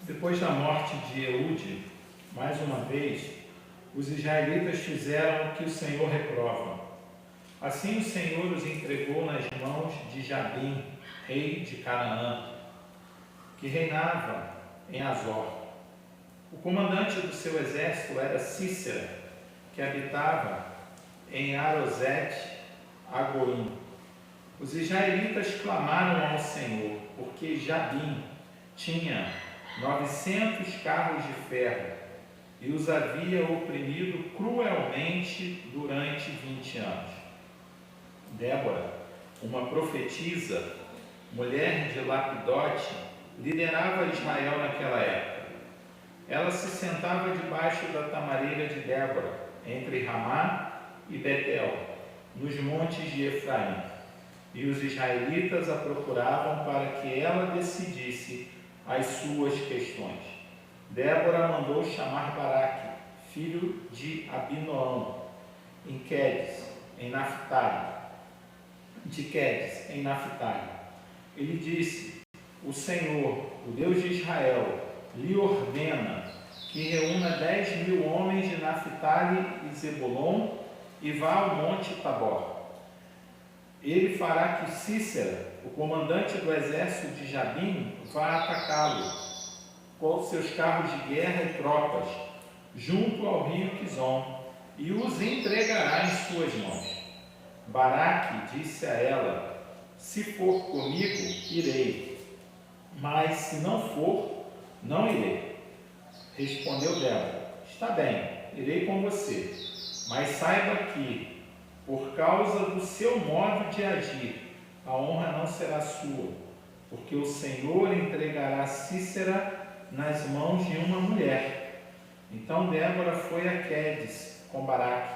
Depois da morte de Eude, mais uma vez, os israelitas fizeram o que o Senhor reprova. Assim o Senhor os entregou nas mãos de Jabim, rei de Canaã, que reinava em Azor. O comandante do seu exército era Cícera, que habitava em Arosete-Agoim. Os israelitas clamaram ao Senhor, porque Jabim tinha 900 carros de ferro e os havia oprimido cruelmente durante 20 anos. Débora, uma profetisa, mulher de Lapidote, liderava Israel naquela época. Ela se sentava debaixo da tamareira de Débora, entre Ramá e Betel, nos montes de Efraim, e os israelitas a procuravam para que ela decidisse as suas questões. Débora mandou chamar Baraque, filho de Abinoão, em Quedes, em Naphtali. Ele disse: o Senhor, o Deus de Israel, lhe ordena que reúna 10.000 homens de Naphtali e Zebulon e vá ao monte Tabor. Ele fará que Cícera, o comandante do exército de Jabim, vá atacá-lo com seus carros de guerra e tropas, junto ao rio Quizon, e os entregará em suas mãos. Baraque disse a ela: se for comigo, irei, mas se não for, não irei. Respondeu Débora: está bem, irei com você, mas saiba que, por causa do seu modo de agir, a honra não será sua, porque o Senhor entregará Cícera nas mãos de uma mulher. Então Débora foi a Quedes com Baraque,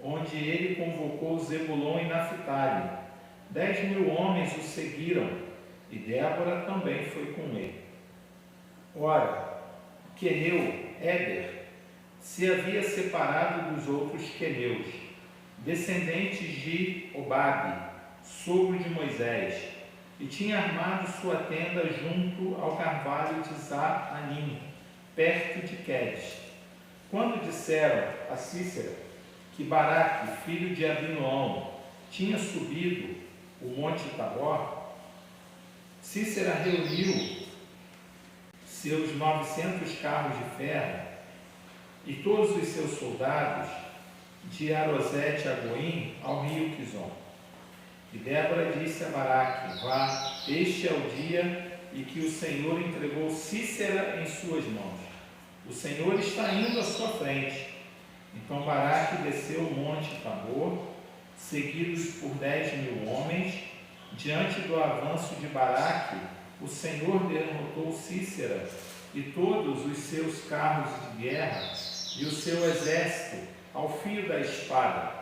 onde ele convocou Zebulon e Naphtali. 10.000 homens o seguiram, e Débora também foi com ele. Ora, Queneu, Éber, se havia separado dos outros queneus, descendentes de Obabe, sogro de Moisés, e tinha armado sua tenda junto ao carvalho de Zaanim, perto de Quedes. Quando disseram a Cícera que Baraque, filho de Abinoão, tinha subido o monte Tabor, Cícera reuniu seus 900 carros de ferro e todos os seus soldados de Arosete-Agoim ao rio Quizon. E Débora disse a Baraque: vá, este é o dia em que o Senhor entregou Cícera em suas mãos. O Senhor está indo à sua frente. Então Baraque desceu o monte Tabor, seguidos por 10.000 homens. Diante do avanço de Baraque, o Senhor derrotou Cícera e todos os seus carros de guerra e o seu exército ao fio da espada.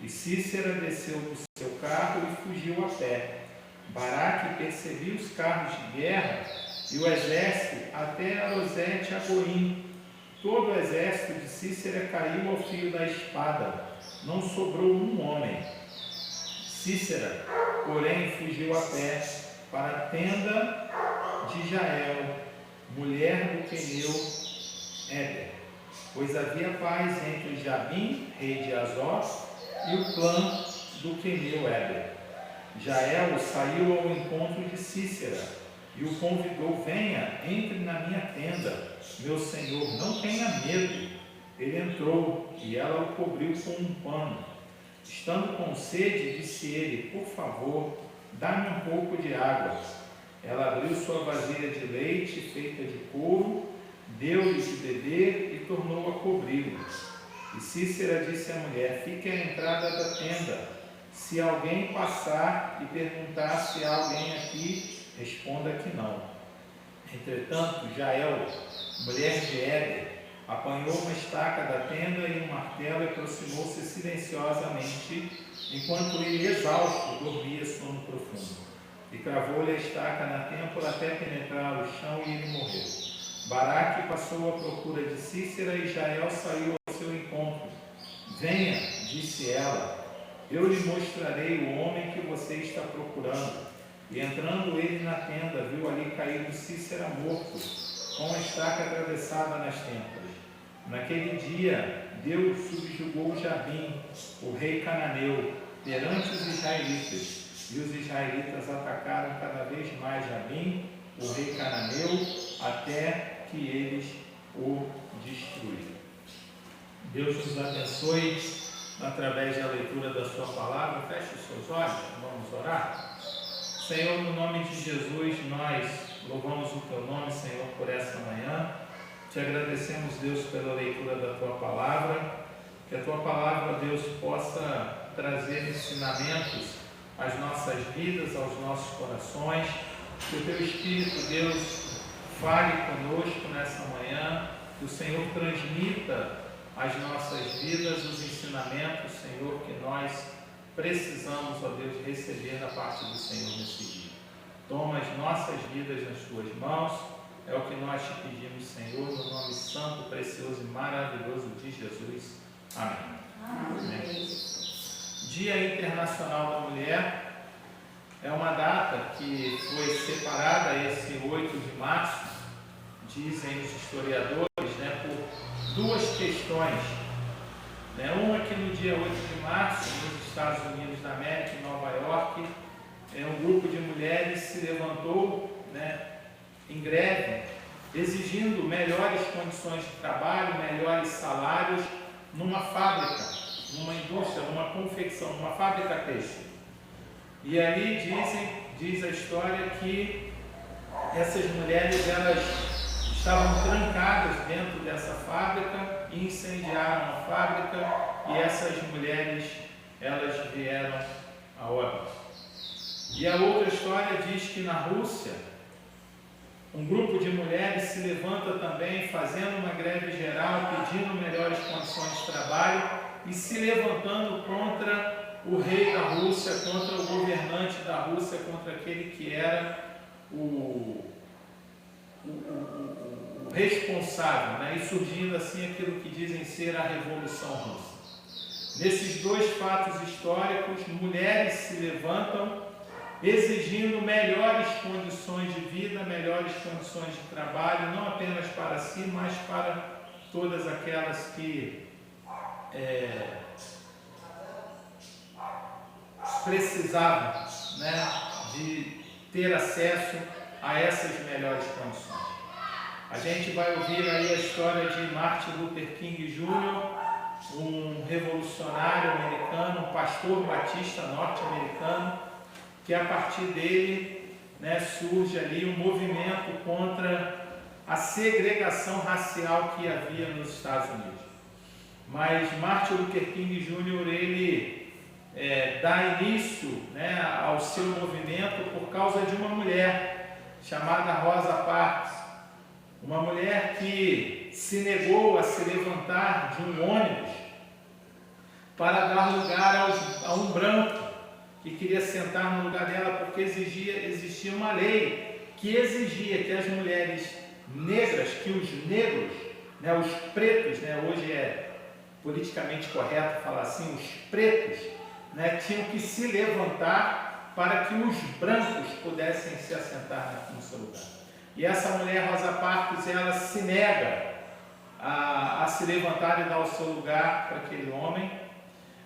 E Cícera desceu do seu carro e fugiu a pé. Baraque perseguiu os carros de guerra e o exército até Arosete-Agoim. Todo o exército de Cícera caiu ao fio da espada, não sobrou um homem. Cícera, porém, fugiu a pé para a tenda de Jael, mulher do queneu Éber, pois havia paz entre Jabim, rei de Azor, e o clã do queneu Éber. Jael saiu ao encontro de Cícera e o convidou: venha, entre na minha tenda, meu senhor, não tenha medo. Ele entrou e ela o cobriu com um pano. Estando com sede, disse ele: por favor, dá-me um pouco de água. Ela abriu sua vasilha de leite feita de couro, deu-lhe de beber e tornou a cobri-lo. E Cícera disse à mulher: fique à entrada da tenda. Se alguém passar e perguntar se há alguém aqui, responda que não. Entretanto, Jael, mulher de Éber, apanhou uma estaca da tenda e um martelo e aproximou-se silenciosamente, enquanto ele, exausto, dormia sono profundo. E cravou-lhe a estaca na têmpora até penetrar o chão e ele morreu. Baraque passou à procura de Cícera e Jael saiu ao seu encontro. Venha, disse ela, eu lhe mostrarei o homem que você está procurando. E entrando ele na tenda, viu ali caído Cícera morto, com a estaca atravessada nas têmporas. Naquele dia, Deus subjugou Jabim, o rei cananeu, perante os israelitas, e os israelitas atacaram cada vez mais Jabim, o rei cananeu, até que eles o destruíram. Deus nos abençoe através da leitura da sua palavra. Feche os seus olhos, vamos orar. Senhor, no nome de Jesus, nós louvamos o teu nome, Senhor, por essa manhã. Te agradecemos, Deus, pela leitura da tua palavra. Que a tua palavra, Deus, possa trazer ensinamentos às nossas vidas, aos nossos corações. Que o teu Espírito, Deus, fale conosco nessa manhã. Que o Senhor transmita às nossas vidas os ensinamentos, Senhor, que nós precisamos, ó Deus, receber da parte do Senhor nesse dia. Toma as nossas vidas nas tuas mãos, é o que nós te pedimos, Senhor, no nome santo, precioso e maravilhoso de Jesus. Amém. Amém. Dia Internacional da Mulher é uma data que foi separada, esse 8 de março, dizem os historiadores, por duas questões. Uma que no dia 8 de março, nos Estados Unidos da América, em Nova York, um grupo de mulheres se levantou em greve, exigindo melhores condições de trabalho, melhores salários, numa fábrica, numa indústria, numa confecção, numa fábrica têxtil. E ali diz a história que essas mulheres, elas estavam trancadas dentro dessa fábrica e incendiaram a fábrica, e essas mulheres, elas vieram a óbito. E a outra história diz que na Rússia, um grupo de mulheres se levanta também, fazendo uma greve geral, pedindo melhores condições de trabalho e se levantando contra o rei da Rússia, contra o governante da Rússia, contra aquele que era o responsável, e surgindo assim aquilo que dizem ser a Revolução Russa. Nesses dois fatos históricos, mulheres se levantam exigindo melhores condições de vida, melhores condições de trabalho, não apenas para si, mas para todas aquelas que precisavam de ter acesso a essas melhores condições. A gente vai ouvir aí a história de Martin Luther King Jr., um revolucionário americano, um pastor batista norte-americano, que a partir dele surge ali um movimento contra a segregação racial que havia nos Estados Unidos. Mas Martin Luther King Jr., ele dá início ao seu movimento por causa de uma mulher chamada Rosa Parks, uma mulher que se negou a se levantar de um ônibus para dar lugar a um branco que queria sentar no lugar dela, porque existia uma lei que exigia que as mulheres negras, que os negros, os pretos, hoje é politicamente correto falar assim, os pretos, tinham que se levantar para que os brancos pudessem se assentar no seu lugar. E essa mulher, Rosa Parks, ela se nega a se levantar e dar o seu lugar para aquele homem,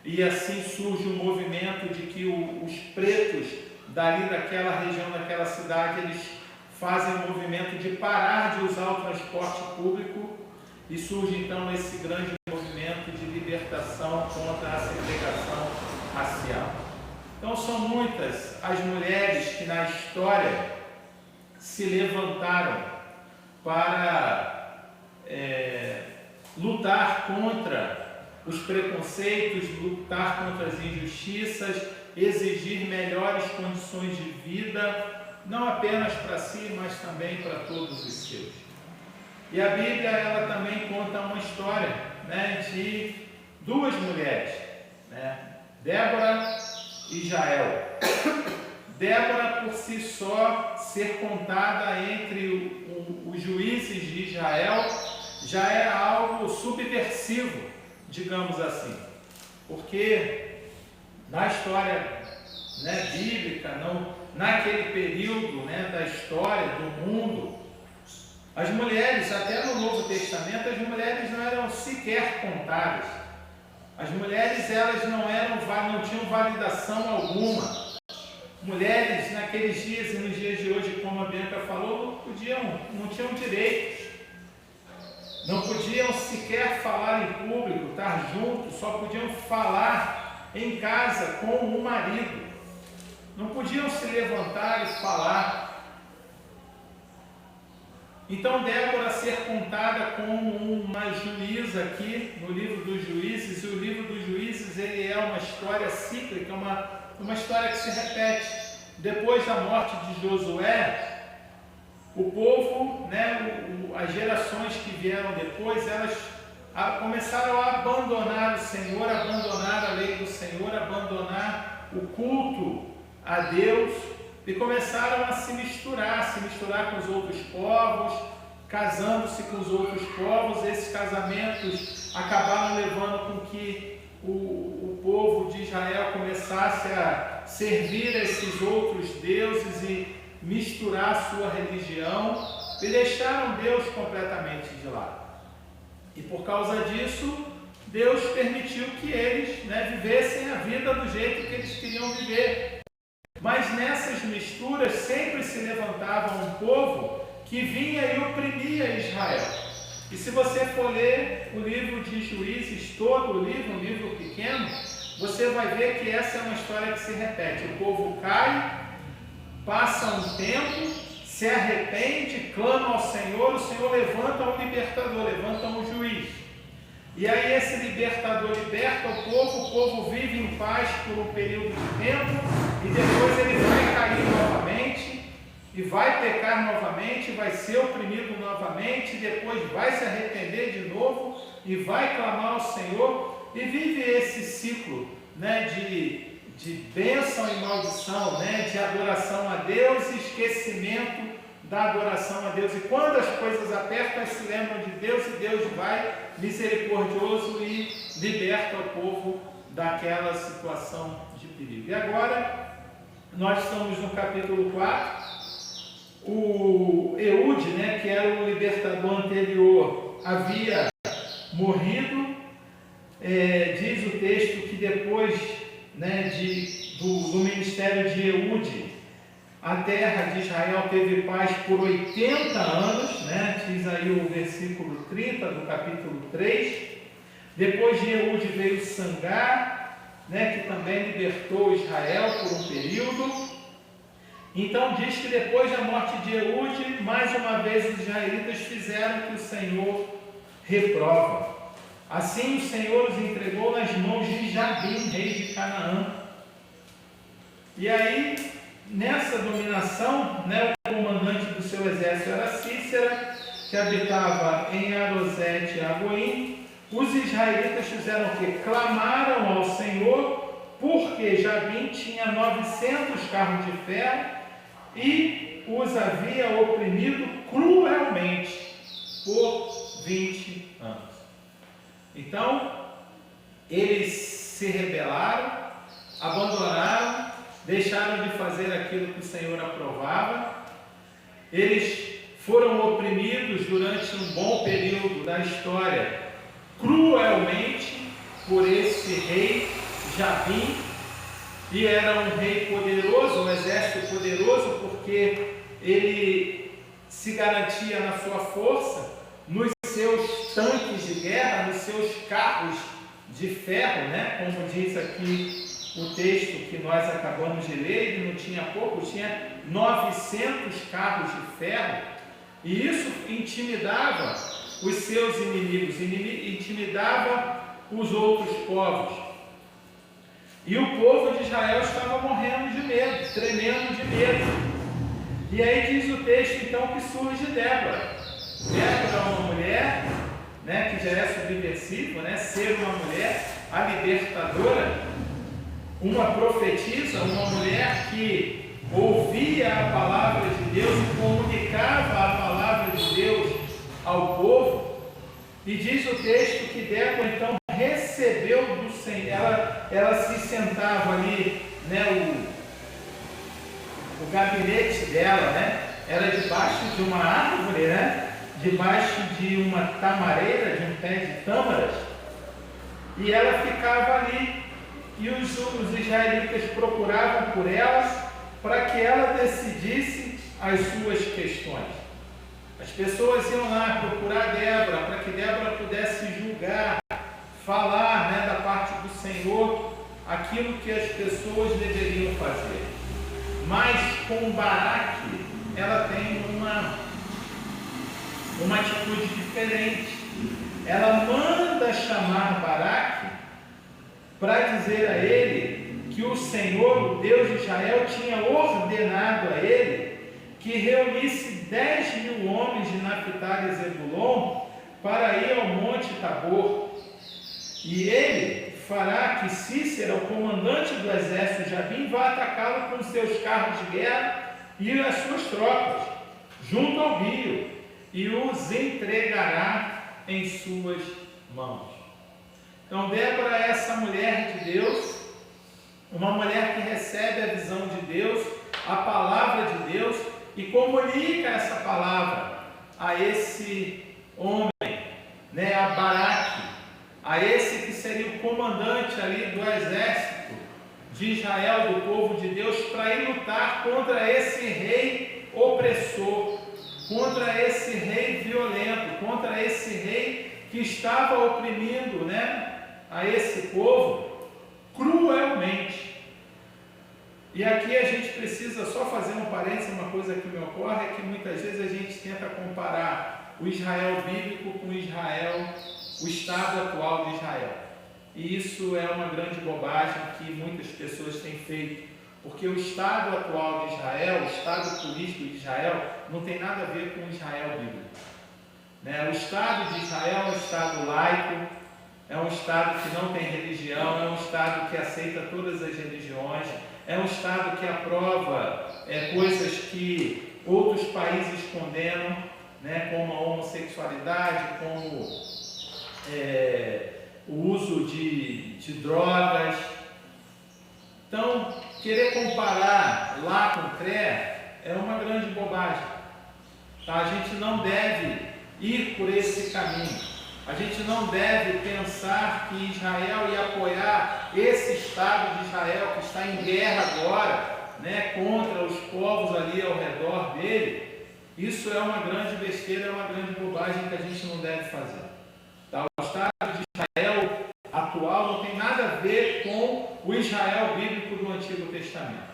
e assim surge um movimento de que os pretos dali daquela região, daquela cidade, eles fazem o movimento de parar de usar o transporte público, e surge então esse grande movimento de libertação contra a segregação racial. Então são muitas as mulheres que na história se levantaram para lutar contra os preconceitos, lutar contra as injustiças, exigir melhores condições de vida, não apenas para si, mas também para todos os seus. E a Bíblia, ela também conta uma história de duas mulheres, Débora e Jael. Débora, por si só, ser contada entre os juízes de Israel, já era algo subversivo, digamos assim, porque na história bíblica, naquele período da história do mundo, As mulheres, até no Novo Testamento, as mulheres não eram sequer contadas. As mulheres, elas não tinham validação alguma. Mulheres, naqueles dias e nos dias de hoje, como a Bianca falou, não tinham direitos. Não podiam sequer falar em público, estar juntos, só podiam falar em casa com o marido. Não podiam se levantar e falar. Então Débora ser contada como uma juíza aqui no livro dos Juízes, e o livro dos Juízes ele é uma história cíclica, uma história que se repete. Depois da morte de Josué, o povo, as gerações que vieram depois, elas começaram a abandonar o Senhor, abandonar a lei do Senhor, abandonar o culto a Deus, e começaram a se misturar com os outros povos, casando-se com os outros povos. Esses casamentos acabaram levando com que o povo de Israel começasse a servir a esses outros deuses e misturar a sua religião, e deixaram Deus completamente de lado. E por causa disso, Deus permitiu que eles vivessem a vida do jeito que eles queriam viver. Mas nessas misturas sempre se levantava um povo que vinha e oprimia Israel. E se você for ler o livro de Juízes, todo o livro, um livro pequeno, você vai ver que essa é uma história que se repete. O povo cai, passa um tempo, se arrepende, clama ao Senhor, o Senhor levanta um libertador, levanta um juiz. E aí esse libertador liberta o povo vive em paz por um período de tempo, e depois ele vai cair novamente, e vai pecar novamente, vai ser oprimido novamente, depois vai se arrepender de novo, e vai clamar ao Senhor, e vive esse ciclo de bênção e maldição, de adoração a Deus e esquecimento da adoração a Deus. E quando as coisas apertam, se lembram de Deus, e Deus vai misericordioso e liberta o povo daquela situação de perigo. E agora, nós estamos no capítulo 4, o Eude, que era o libertador anterior, havia morrido. Diz o texto que depois do ministério de Eude, a terra de Israel teve paz por 80 anos, diz aí o versículo 30 do capítulo 3. Depois de Eude veio Sangar, que também libertou Israel por um período. Então diz que depois da morte de Eude, mais uma vez os israelitas fizeram o que o Senhor reprova. Assim o Senhor os entregou nas mãos de Jabim, rei de Canaã. E aí, nessa dominação, o comandante do seu exército era Cícera, que habitava em Arosete e Agoim. Os israelitas fizeram o quê? Clamaram ao Senhor, porque Jabim tinha 900 carros de ferro e os havia oprimido cruelmente por 20 anos. Então, eles se rebelaram, abandonaram, deixaram de fazer aquilo que o Senhor aprovava. Eles foram oprimidos durante um bom período da história, cruelmente, por esse rei Jabim. E era um rei poderoso, um exército poderoso, porque ele se garantia na sua força, nos seus tanques de guerra, nos seus carros de ferro, como diz aqui o texto que nós acabamos de ler. Ele não tinha pouco, tinha 900 carros de ferro, e isso intimidava os seus inimigos, intimidava os outros povos. E o povo de Israel estava morrendo de medo, tremendo de medo. E aí diz o texto então que surge Débora. Débora é uma mulher, que já é subversivo, ser uma mulher, a libertadora, uma profetisa, uma mulher que ouvia a palavra de Deus e comunicava a palavra de Deus ao povo. E diz o texto que Débora então recebeu do Senhor, ela se sentava ali, o gabinete dela, era debaixo de uma árvore, debaixo de uma tamareira, de um pé de tâmaras, e ela ficava ali, e os israelitas procuravam por ela, para que ela decidisse as suas questões. As pessoas iam lá procurar Débora, para que Débora pudesse julgar, falar, né, da parte do Senhor, aquilo que as pessoas deveriam fazer. Mas com Baraque, ela tem uma atitude diferente. Ela manda chamar Baraque para dizer a ele que o Senhor, o Deus de Israel, tinha ordenado a ele que reunisse 10.000 homens de Naphtali e Zebulon para ir ao Monte Tabor. E ele fará que Cícera, o comandante do exército de Jabim, vá atacá-lo com seus carros de guerra e as suas tropas, junto ao rio, e os entregará em suas mãos. Então, Débora é essa mulher de Deus, uma mulher que recebe a visão de Deus, a palavra de Deus, e comunica essa palavra a esse homem, né, a Baraque, a esse que seria o comandante ali do exército de Israel, do povo de Deus, para ir lutar contra esse rei opressor, contra esse rei violento, contra esse rei que estava oprimindo, né, a esse povo cruelmente. E aqui a gente precisa só fazer um parênteses. Uma coisa que me ocorre é que muitas vezes a gente tenta comparar o Israel bíblico com o Israel, o estado atual de Israel. E isso é uma grande bobagem que muitas pessoas têm feito, porque o estado atual de Israel, o estado político de Israel, não tem nada a ver com o Israel bíblico, né? O estado de Israel é um estado laico, é um estado que não tem religião, é um estado que aceita todas as religiões, é um estado que aprova coisas que outros países condenam, né, como a homossexualidade, como o uso de drogas. Então, querer comparar lá com CRE é uma grande bobagem. Tá? A gente não deve ir por esse caminho. A gente não deve pensar que Israel ia apoiar esse Estado de Israel que está em guerra agora, né, contra os povos ali ao redor dele. Isso é uma grande besteira, é uma grande bobagem que a gente não deve fazer. Tá? O Estado de Israel atual não tem nada a ver com o Israel bíblico do Antigo Testamento.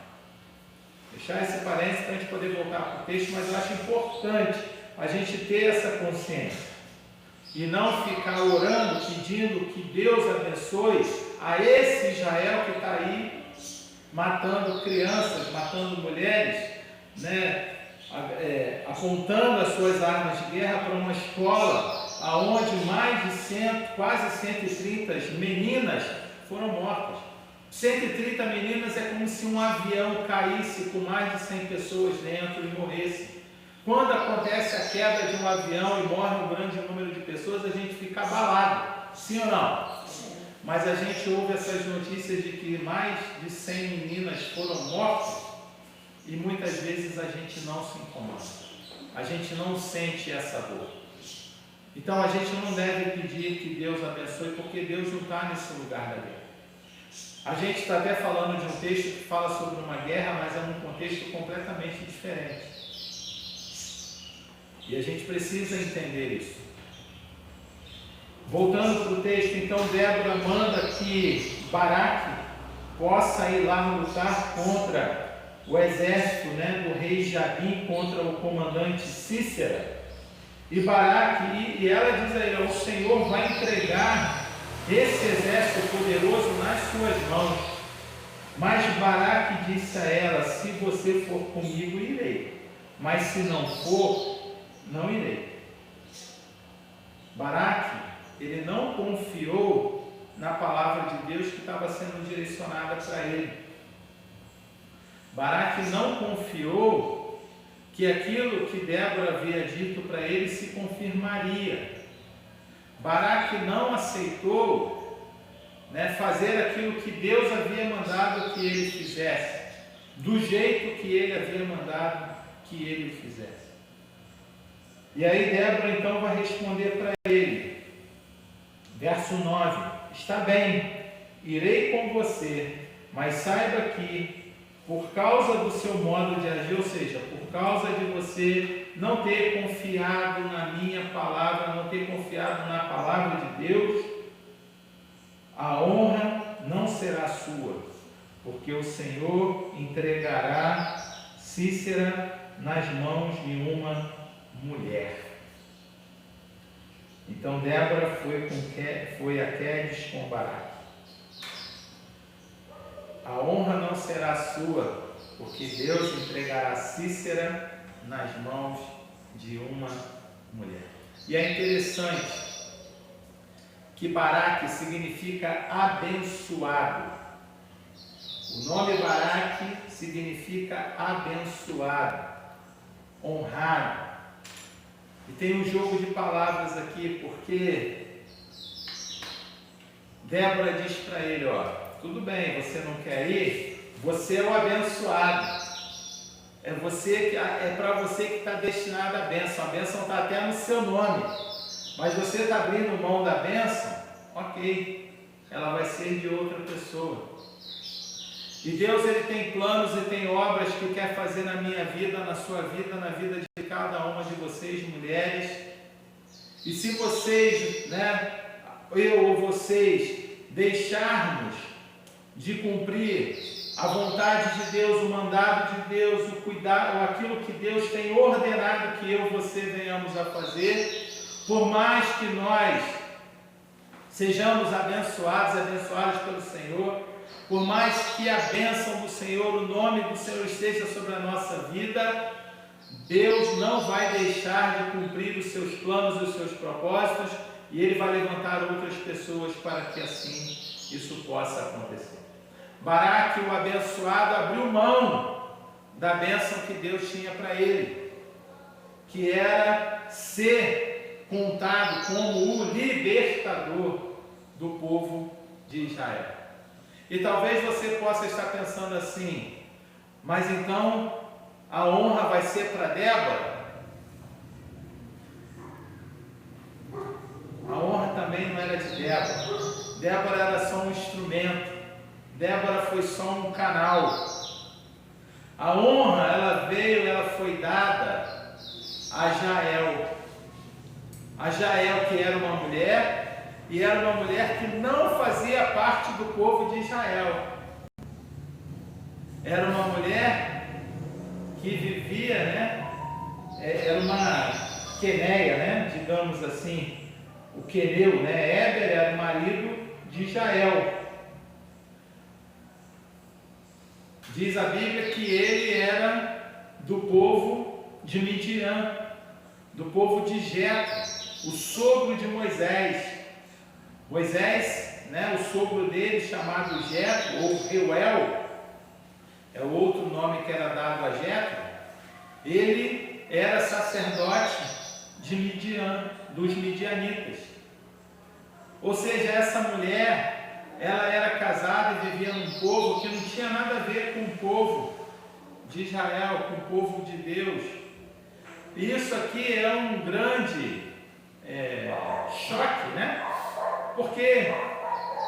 Deixar esse parênteses para a gente poder voltar para o texto, mas eu acho importante a gente ter essa consciência. E não ficar orando, pedindo que Deus abençoe a esse Israel que está aí matando crianças, matando mulheres, né, apontando as suas armas de guerra para uma escola onde mais de quase 130 meninas foram mortas. 130 meninas é como se um avião caísse com mais de 100 pessoas dentro e morresse. Quando acontece a queda de um avião e morre um grande número de pessoas, a gente fica abalado, sim ou não? Mas a gente ouve essas notícias de que mais de 100 meninas foram mortas e muitas vezes a gente não se incomoda, a gente não sente essa dor. Então a gente não deve pedir que Deus abençoe, porque Deus não está nesse lugar da guerra. A gente está até falando de um texto que fala sobre uma guerra, mas é num contexto completamente diferente. E a gente precisa entender isso. Voltando para o texto, então Débora manda que Baraque possa ir lá lutar contra o exército, né, do rei Jabim, contra o comandante Cícera. E Baraque, e ela diz a ele: o Senhor vai entregar esse exército poderoso nas suas mãos. Mas Baraque disse a ela: se você for comigo, irei, mas se não for, não irei. Baraque, ele não confiou na palavra de Deus que estava sendo direcionada para ele. Baraque não confiou que aquilo que Débora havia dito para ele se confirmaria. Baraque não aceitou, né, fazer aquilo que Deus havia mandado que ele fizesse, do jeito que ele havia mandado que ele fizesse. E aí Débora então vai responder para ele, verso 9: está bem, irei com você, mas saiba que por causa do seu modo de agir, ou seja, por causa de você não ter confiado na minha palavra, não ter confiado na palavra de Deus, a honra não será sua, porque o Senhor entregará Cícera nas mãos de uma mulher. Então Débora foi a Quedes com Baraque. A honra não será sua, porque Deus entregará Cícera nas mãos de uma mulher. E é interessante que Baraque significa abençoado. O nome Baraque significa abençoado, honrado. E tem um jogo de palavras aqui, porque Débora diz para ele, tudo bem, você não quer ir? Você é o abençoado. É para você que está destinado à bênção. A bênção está até no seu nome. Mas você está abrindo mão da bênção? Ok. Ela vai ser de outra pessoa. E Deus, Ele tem planos e tem obras que quer fazer na minha vida, na sua vida, na vida de cada uma de vocês, mulheres. E se vocês, eu ou vocês, deixarmos de cumprir a vontade de Deus, o mandado de Deus, o cuidado, aquilo que Deus tem ordenado que eu e você venhamos a fazer, por mais que nós sejamos abençoados pelo Senhor, por mais que a bênção do Senhor, o nome do Senhor esteja sobre a nossa vida, Deus não vai deixar de cumprir os seus planos e os seus propósitos, e Ele vai levantar outras pessoas para que assim isso possa acontecer. Baraque, o abençoado, abriu mão da bênção que Deus tinha para ele, que era ser contado como o libertador do povo de Israel. E talvez você possa estar pensando assim, mas então a honra vai ser para Débora? A honra também não era de Débora. Débora era só um instrumento. Débora foi só um canal. A honra, ela foi dada a Jael. A Jael, que era uma mulher, e era uma mulher que não fazia parte do povo de Israel. Era uma mulher que vivia, era uma queneia, digamos assim, o queneu, Éber era o marido de Jael. Diz a Bíblia que ele era do povo de Midian, do povo de Jetro, o sogro de Moisés. Moisés, o sogro dele, chamado Jetro, ou Reuel, é o outro nome que era dado a Jetro, ele era sacerdote de Midian, dos midianitas. Ou seja, essa mulher, ela era casada e vivia num povo que não tinha nada a ver com o povo de Israel, com o povo de Deus. E isso aqui é um grande choque, Porque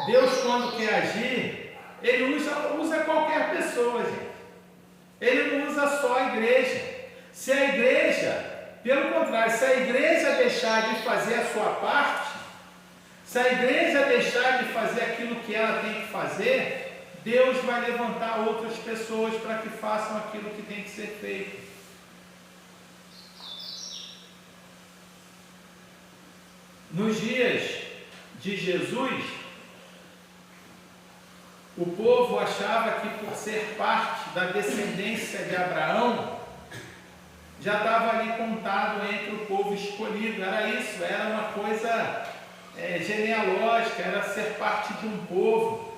Deus, quando quer agir, Ele usa qualquer pessoa, gente. Ele não usa só a igreja. Se a igreja, pelo contrário, se a igreja deixar de fazer a sua parte, se a igreja deixar de fazer aquilo que ela tem que fazer, Deus vai levantar outras pessoas para que façam aquilo que tem que ser feito. Nos dias de Jesus, o povo achava que por ser parte da descendência de Abraão, já estava ali contado entre o povo escolhido. Era isso, era uma coisa genealógica, era ser parte de um povo.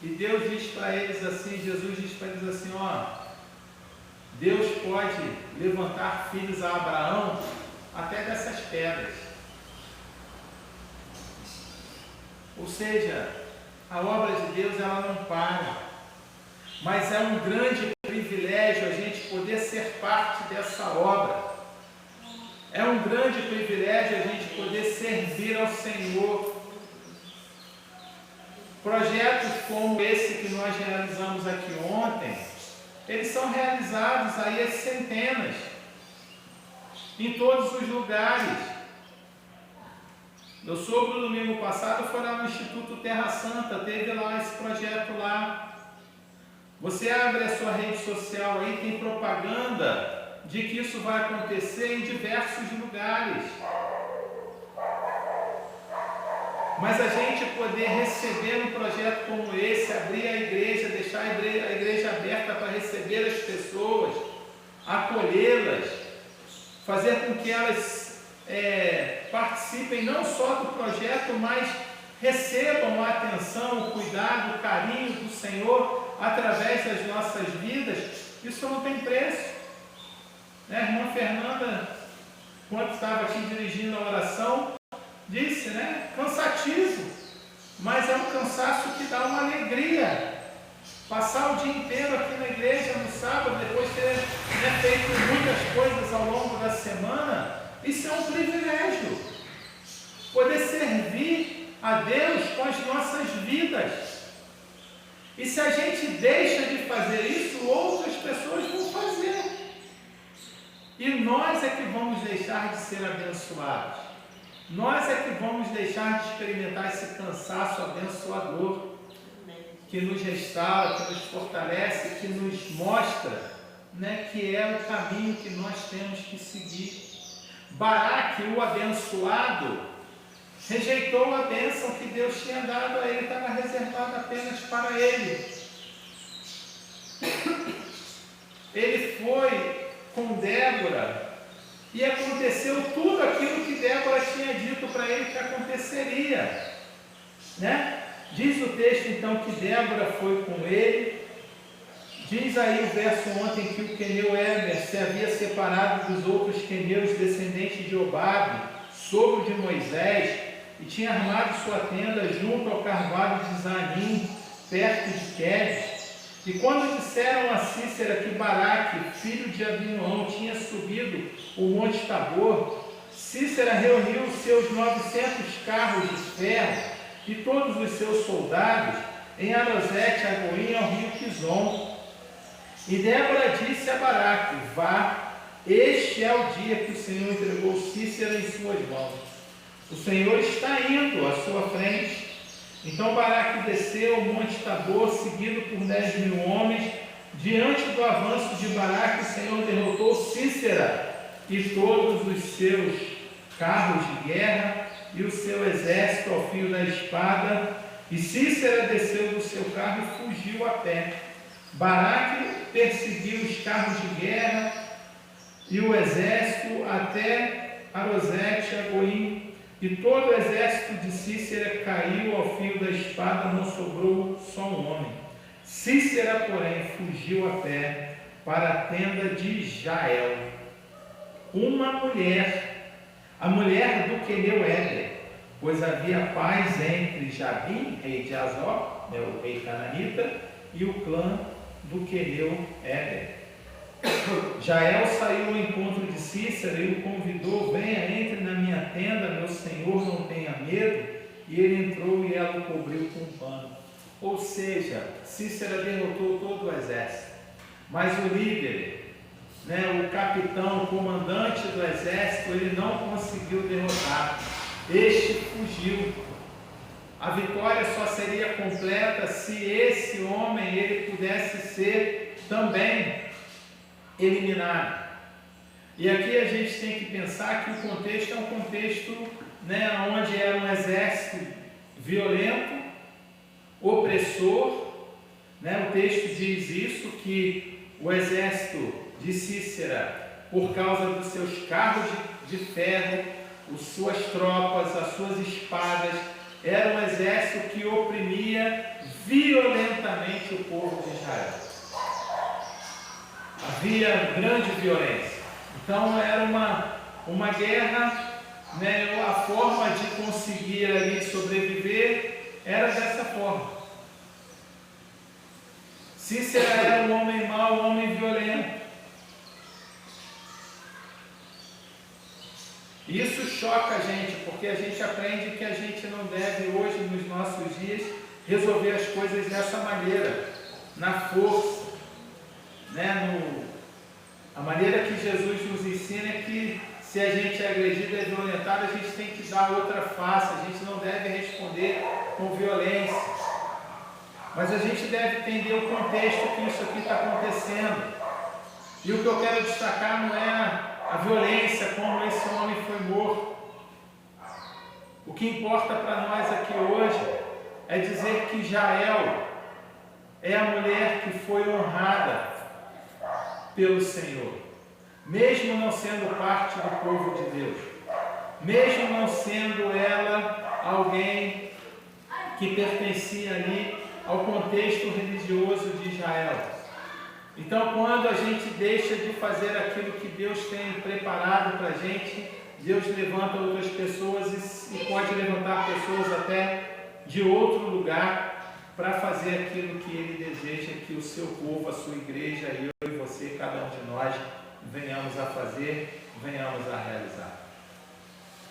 E Deus diz para eles assim, Jesus diz para eles assim, Deus pode levantar filhos a Abraão até dessas pedras. Ou seja, a obra de Deus ela não para, mas é um grande privilégio a gente poder ser parte dessa obra. É um grande privilégio a gente poder servir ao Senhor. Projetos como esse que nós realizamos aqui ontem, eles são realizados aí às centenas, em todos os lugares. Meu sogro, domingo passado, foi lá no Instituto Terra Santa, teve lá esse projeto lá. Você abre a sua rede social aí, tem propaganda de que isso vai acontecer em diversos lugares. Mas a gente poder receber um projeto como esse, abrir a igreja, deixar a igreja aberta para receber as pessoas, acolhê-las, fazer com que elas participem não só do projeto, mas recebam a atenção, o cuidado, o carinho do Senhor através das nossas vidas, isso não tem preço. A irmã Fernanda, quando estava aqui dirigindo a oração, disse, cansativo, mas é um cansaço que dá uma alegria. Passar o dia inteiro aqui na igreja no sábado, depois de ter feito muitas coisas ao longo da semana, isso é um privilégio. Poder servir a Deus com as nossas vidas. E se a gente deixa de fazer isso, outras pessoas vão fazer. E nós é que vamos deixar de ser abençoados. Nós é que vamos deixar de experimentar esse cansaço abençoador, que nos restaura, que nos fortalece, que nos mostra, que é o caminho que nós temos que seguir. Baraque, o abençoado, rejeitou a bênção que Deus tinha dado a ele, estava reservada apenas para ele. Ele foi com Débora e aconteceu tudo aquilo que Débora tinha dito para ele que aconteceria, Diz o texto então que Débora foi com ele. Diz aí o verso ontem que o queneu Éber se havia separado dos outros queneus descendentes de Obabe, sogro de Moisés, e tinha armado sua tenda junto ao carvalho de Zanim, perto de Quedes. E quando disseram a Cícera que Baraque, filho de Abinoão, tinha subido o monte Tabor, Cícera reuniu os seus 900 carros de ferro e todos os seus soldados em Arosete Agoim ao rio Quizon. E Débora disse a Baraque: vá, este é o dia que o Senhor entregou Cícera em suas mãos. O Senhor está indo à sua frente. Então Baraque desceu ao monte Tabor, seguido por 10.000 homens. Diante do avanço de Baraque, o Senhor derrotou Cícera e todos os seus carros de guerra e o seu exército ao fio da espada. E Cícera desceu do seu carro e fugiu a pé. Baraque perseguiu os carros de guerra e o exército até Arosete Agoim, e todo o exército de Cícera caiu ao fio da espada, não sobrou só um homem. Cícera, porém, fugiu a pé para a tenda de Jael. Uma mulher, a mulher do queneu Éber, pois havia paz entre Jabim, rei de Azor, o rei cananita, e o clã do queneu Éber. Jael saiu ao encontro de Cícera e o convidou: venha, entre na minha tenda, meu senhor, não tenha medo. E ele entrou e ela o cobriu com um pano. Ou seja, Cícera derrotou todo o exército, mas o líder, o capitão, o comandante do exército, ele não conseguiu derrotar. Este fugiu. A vitória só seria completa se esse homem ele pudesse ser também eliminado. E aqui a gente tem que pensar que o contexto é um contexto onde era um exército violento, opressor. O texto diz isso, que o exército de Cícera, por causa dos seus carros de ferro, as suas tropas, as suas espadas, era um exército que oprimia violentamente o povo de Israel. Havia grande violência. Então era uma guerra, a forma de conseguir ali sobreviver era dessa forma. Cícera era um homem mau, um homem violento. E isso choca a gente, porque a gente aprende que a gente não deve hoje, nos nossos dias, resolver as coisas dessa maneira, na força, né? A maneira que Jesus nos ensina é que se a gente é agredido e violentado, a gente tem que dar outra face, a gente não deve responder com violência. Mas a gente deve entender o contexto que isso aqui está acontecendo. E o que eu quero destacar não é a violência, como esse homem foi morto. O que importa para nós aqui hoje é dizer que Jael é a mulher que foi honrada pelo Senhor, mesmo não sendo parte do povo de Deus, mesmo não sendo ela alguém que pertencia ali ao contexto religioso de Israel. Então, quando a gente deixa de fazer aquilo que Deus tem preparado para a gente, Deus levanta outras pessoas e pode levantar pessoas até de outro lugar para fazer aquilo que Ele deseja que o seu povo, a sua igreja, eu e você, cada um de nós, venhamos a fazer, venhamos a realizar.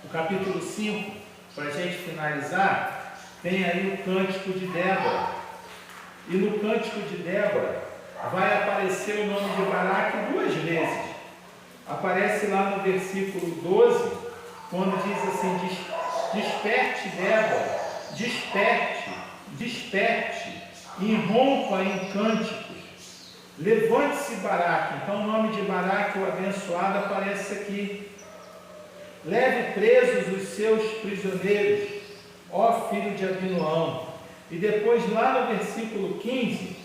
O capítulo 5, para a gente finalizar, tem aí o Cântico de Débora. E no Cântico de Débora vai aparecer o nome de Baraque 2 vezes. Aparece lá no versículo 12, quando diz assim: desperte, Débora, desperte, desperte, e rompa em cânticos. Levante-se, Baraque. Então o nome de Baraque, o abençoado, aparece aqui. Leve presos os seus prisioneiros, ó filho de Abinoão. E depois, lá no versículo 15,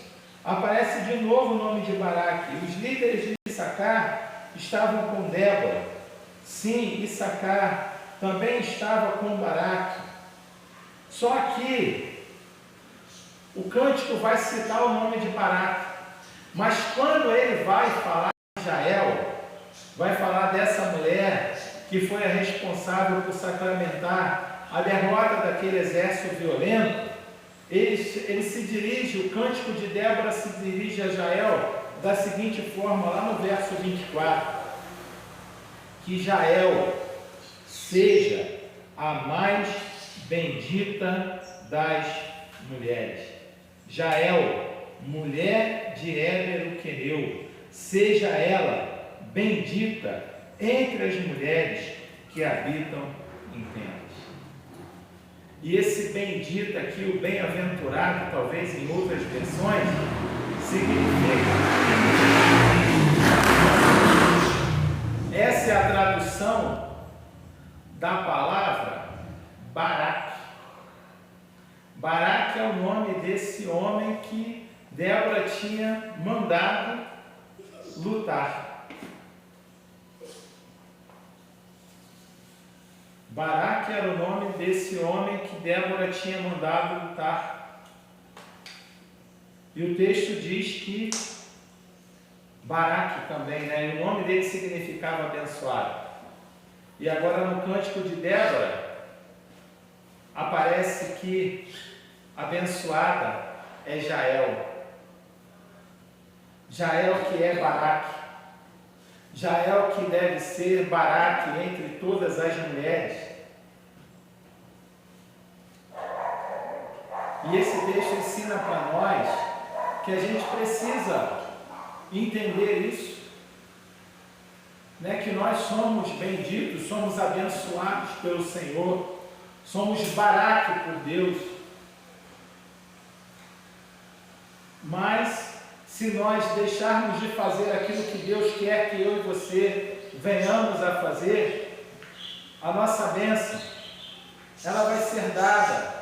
aparece de novo o nome de Baraque. Os líderes de Issacar estavam com Débora. Sim, Issacar também estava com Baraque. Só que o cântico vai citar o nome de Baraque. Mas quando ele vai falar de Jael, vai falar dessa mulher que foi a responsável por sacramentar a derrota daquele exército violento, ele se dirige, o cântico de Débora se dirige a Jael da seguinte forma, lá no verso 24: que Jael seja a mais bendita das mulheres. Jael, mulher de Éber o queneu, seja ela bendita entre as mulheres que habitam em tendas. E esse bendito aqui, o bem-aventurado, talvez em outras versões, significa... Essa é a tradução da palavra Baraque. Baraque é o nome desse homem que Débora tinha mandado lutar. Baraque era o nome desse homem que Débora tinha mandado lutar. E o texto diz que Baraque também, né? E o nome dele significava abençoado. E agora no cântico de Débora aparece que abençoada é Jael. Jael que é Baraque. Jael que deve ser Baraque entre todas as mulheres. E esse texto ensina para nós que a gente precisa entender isso, né? Que nós somos benditos, somos abençoados pelo Senhor, somos Baraque por Deus. Mas se nós deixarmos de fazer aquilo que Deus quer que eu e você venhamos a fazer, a nossa bênção, ela vai ser dada,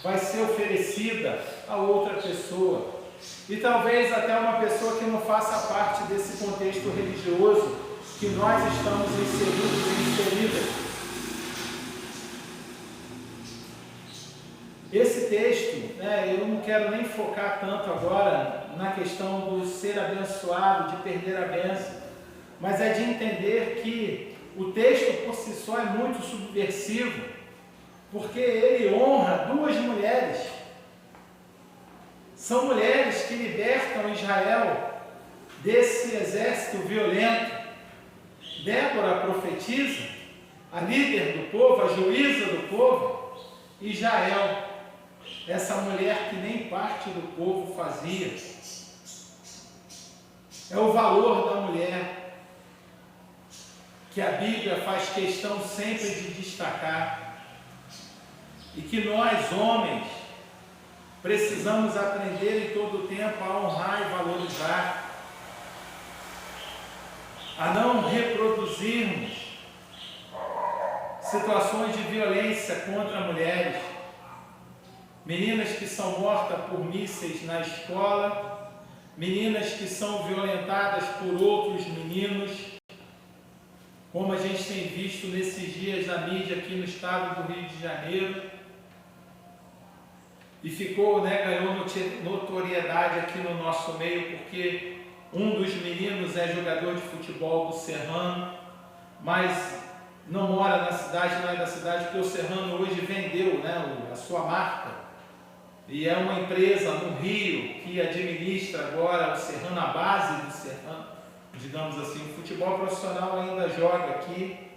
vai ser oferecida a outra pessoa. E talvez até uma pessoa que não faça parte desse contexto religioso que nós estamos inseridos e inseridas. Esse texto, né, eu não quero nem focar tanto agora na questão do ser abençoado, de perder a bênção, mas é de entender que o texto por si só é muito subversivo, porque ele honra duas mulheres. São mulheres que libertam Israel desse exército violento. Débora profetiza a líder do povo, a juíza do povo, e Jael, essa mulher que nem parte do povo fazia. É o valor da mulher que a Bíblia faz questão sempre de destacar, e que nós, homens, precisamos aprender em todo o tempo a honrar e valorizar, a não reproduzirmos situações de violência contra mulheres, meninas que são mortas por mísseis na escola, meninas que são violentadas por outros meninos, como a gente tem visto nesses dias na mídia aqui no estado do Rio de Janeiro, e ficou, ganhou notoriedade aqui no nosso meio, porque um dos meninos é jogador de futebol do Serrano, mas não mora na cidade, não é da cidade, porque o Serrano hoje vendeu, a sua marca, e é uma empresa no Rio que administra agora o Serrano, a base do Serrano, digamos assim. O futebol profissional ainda joga aqui,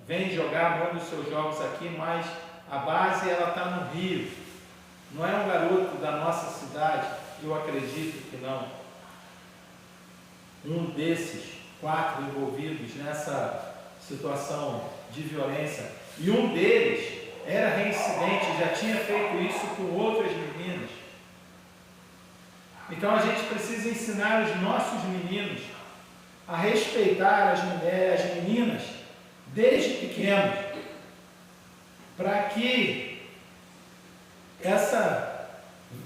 vem jogar, manda os seus jogos aqui, mas a base ela está no Rio, não é um garoto da nossa cidade, eu acredito que não. Um desses 4 envolvidos nessa situação de violência, e um deles era reincidente, já tinha feito isso com outras meninas. Então a gente precisa ensinar os nossos meninos a respeitar as mulheres, as meninas, desde pequenos, para que essa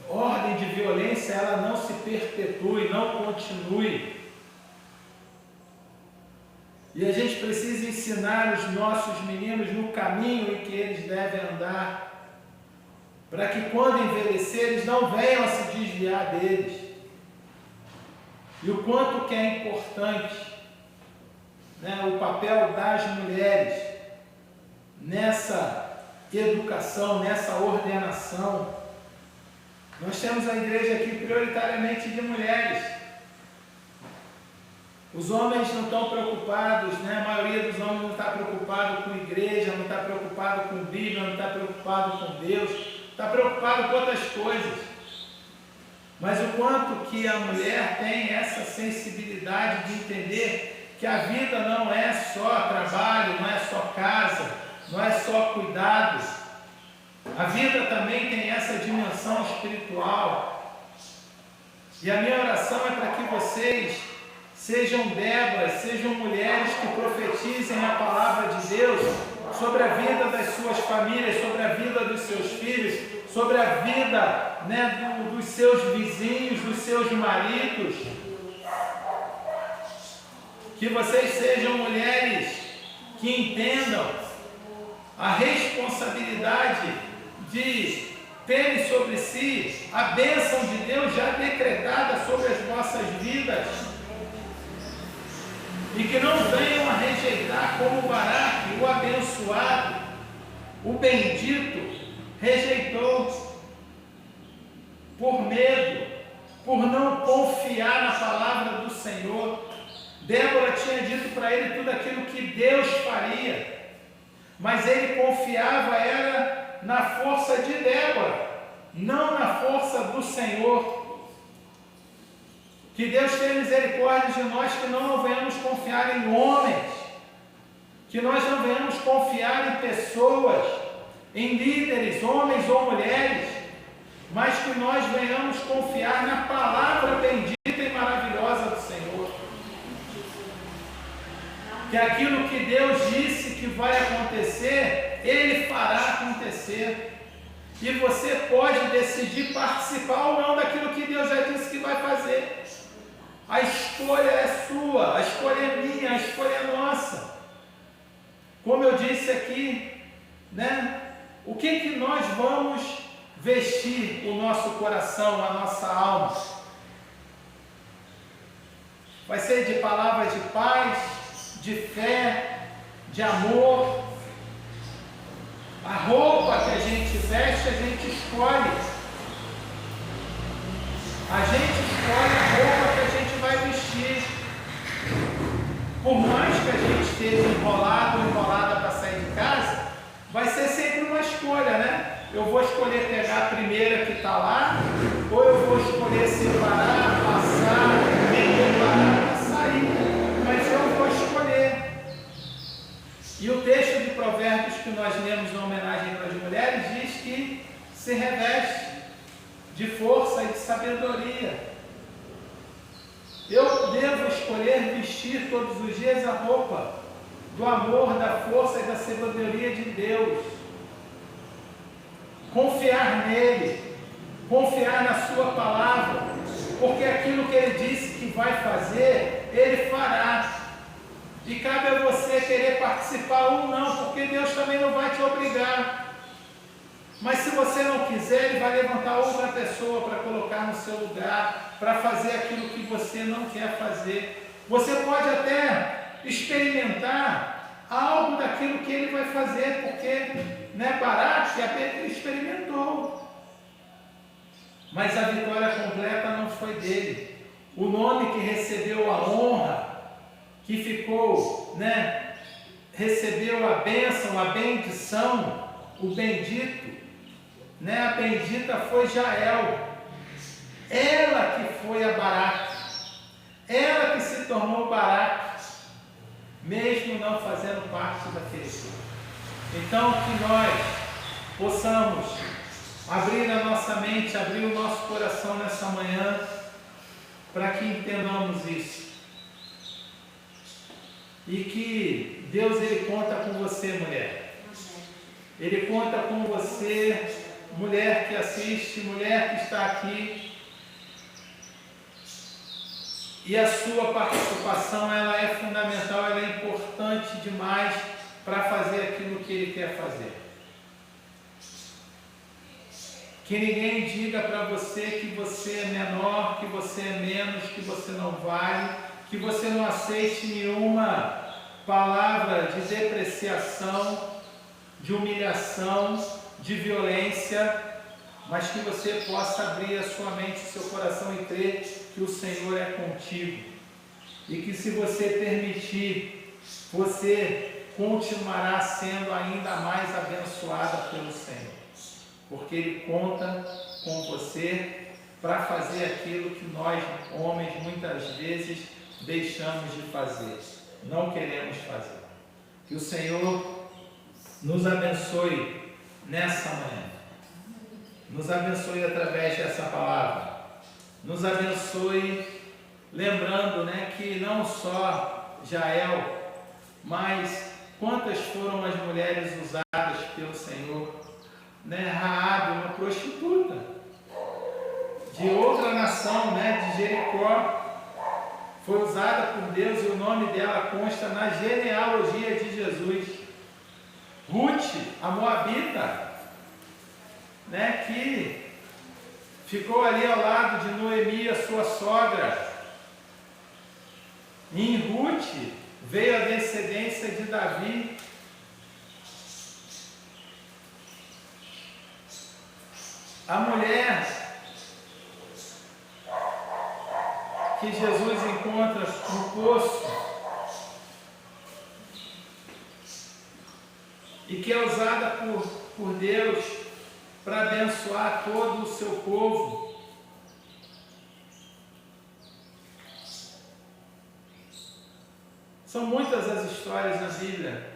ordem de violência ela não se perpetue, não continue. E a gente precisa ensinar os nossos meninos no caminho em que eles devem andar, para que quando envelhecer eles não venham a se desviar deles. E o quanto que é importante, o papel das mulheres nessa educação, nessa ordenação. Nós temos a igreja aqui prioritariamente de mulheres. Os homens não estão preocupados, a maioria dos homens não está preocupado com igreja, não está preocupado com Bíblia, não está preocupado com Deus, está preocupado com outras coisas. Mas o quanto que a mulher tem essa sensibilidade de entender que a vida não é só trabalho, não é só casa, não é só cuidados. A vida também tem essa dimensão espiritual. E a minha oração é para que vocês sejam Déboras, sejam mulheres que profetizem a palavra de Deus sobre a vida das suas famílias, sobre a vida dos seus filhos, sobre a vida dos seus vizinhos, dos seus maridos. Que vocês sejam mulheres que entendam a responsabilidade de terem sobre si a bênção de Deus já decretada sobre as vossas vidas. E que não venham a rejeitar como Baraque, o abençoado, o bendito, rejeitou por medo, por não confiar na palavra do Senhor. Débora tinha dito para ele tudo aquilo que Deus faria, mas ele confiava era na força de Débora, não na força do Senhor. Que Deus tenha misericórdia de nós, que não venhamos confiar em homens, que nós não venhamos confiar em pessoas, em líderes, homens ou mulheres, mas que nós venhamos confiar na palavra bendita e maravilhosa do Senhor. Que aquilo que Deus disse que vai acontecer, Ele fará acontecer. E você pode decidir participar ou não daquilo que Deus já disse que vai fazer. A escolha é sua, a escolha é minha, a escolha é nossa. Como eu disse aqui, o que nós vamos vestir o nosso coração, a nossa alma? Vai ser de palavras de paz, de fé, de amor. A roupa que a gente veste, a gente escolhe. A gente escolhe a roupa que a gente vai vestir. Por mais que a gente esteja enrolado ou enrolada para sair de casa, vai ser sempre uma escolha, né? Eu vou escolher pegar a primeira que está lá, ou eu vou escolher separar, passar, me preparar para sair. Mas eu vou escolher. E o texto de Provérbios que nós lemos na homenagem para as mulheres diz que se reveste de força e de sabedoria. Eu devo escolher vestir todos os dias a roupa do amor, da força e da sabedoria de Deus. Confiar nele, confiar na sua palavra, porque aquilo que ele disse que vai fazer, ele fará. E cabe a você querer participar ou não, porque Deus também não vai te obrigar. Mas se você não quiser, ele vai levantar outra pessoa para colocar no seu lugar, para fazer aquilo que você não quer fazer. Você pode até experimentar algo daquilo que ele vai fazer, porque Baraque experimentou. Mas a vitória completa não foi dele. O nome que recebeu a honra, que ficou, recebeu a bênção, a bendição, o bendito, a bendita foi Jael. Ela que foi a Baraque, ela que se tornou Baraque, mesmo não fazendo parte daquele grupo. Então que nós possamos abrir a nossa mente, abrir o nosso coração nessa manhã, para que entendamos isso. E que Deus, ele conta com você, mulher. Ele conta com você, mulher que assiste, mulher que está aqui. E a sua participação, ela é fundamental, ela é importante demais para fazer aquilo que ele quer fazer. Que ninguém diga para você que você é menor, que você é menos, que você não vale, que você não aceite nenhuma palavra de depreciação, de humilhação, de violência, mas que você possa abrir a sua mente, o seu coração e crer que o Senhor é contigo. E que se você permitir, você continuará sendo ainda mais abençoada pelo Senhor. Porque Ele conta com você para fazer aquilo que nós, homens, muitas vezes deixamos de fazer, não queremos fazer. Que o Senhor nos abençoe nessa manhã, nos abençoe através dessa palavra, nos abençoe lembrando que não só Jael, mas quantas foram as mulheres usadas pelo Senhor. Raabe, uma prostituta de outra nação, de Jericó, foi usada por Deus e o nome dela consta na genealogia de Jesus. Ruth, a moabita, que ficou ali ao lado de Noemi, a sua sogra. E em Ruth veio a descendência de Davi. A mulher que Jesus encontra no poço e que é usada por Deus para abençoar todo o seu povo. São muitas as histórias na Bíblia.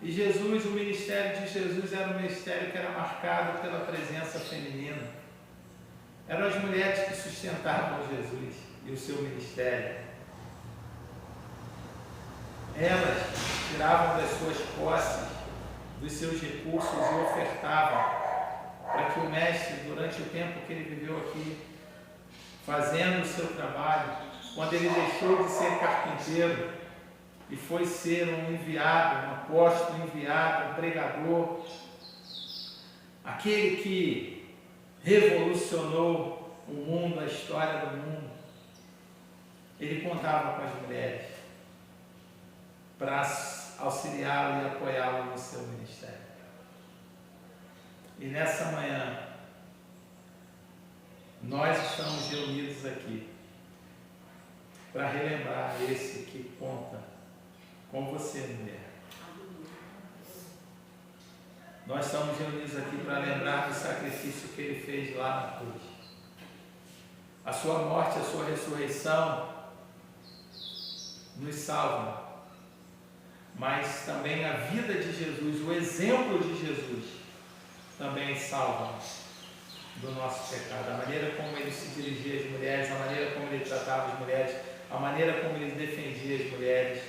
E Jesus, o ministério de Jesus era um ministério que era marcado pela presença feminina. Eram as mulheres que sustentavam Jesus e o seu ministério. Elas tiravam das suas posses, dos seus recursos e ofertavam para que o mestre, durante o tempo que ele viveu aqui, fazendo o seu trabalho, quando ele deixou de ser carpinteiro e foi ser um enviado, um apóstolo enviado, um pregador, aquele que revolucionou o mundo, a história do mundo, ele contava com as mulheres para auxiliá-lo e apoiá-lo no seu ministério. E nessa manhã, nós estamos reunidos aqui para relembrar esse que conta com você, mulher. Nós estamos reunidos aqui para lembrar do sacrifício que Ele fez lá na cruz. A sua morte, a sua ressurreição nos salvam, mas também a vida de Jesus, o exemplo de Jesus, também salva do nosso pecado. A maneira como Ele se dirigia às mulheres, a maneira como Ele tratava as mulheres, a maneira como Ele defendia as mulheres.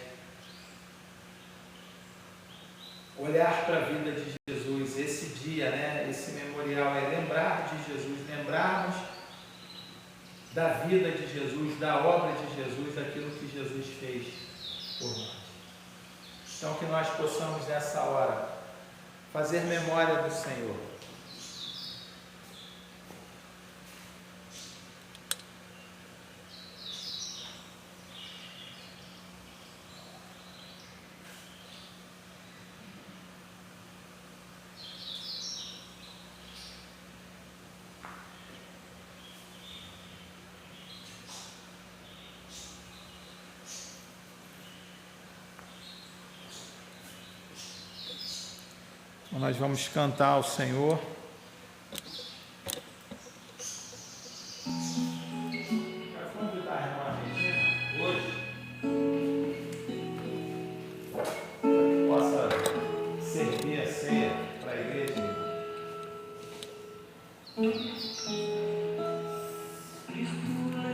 Olhar para a vida de Jesus, esse dia, né, esse memorial, é lembrar de Jesus, lembrarmos da vida de Jesus, da obra de Jesus, daquilo que Jesus fez por nós. Então, que nós possamos nessa hora fazer memória do Senhor. Então, nós vamos cantar ao Senhor. Vamos convidar a irmã Regina hoje, para que possa servir a ceia para a igreja.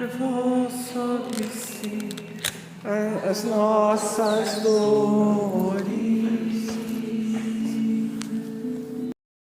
Levou sobre si as nossas dores.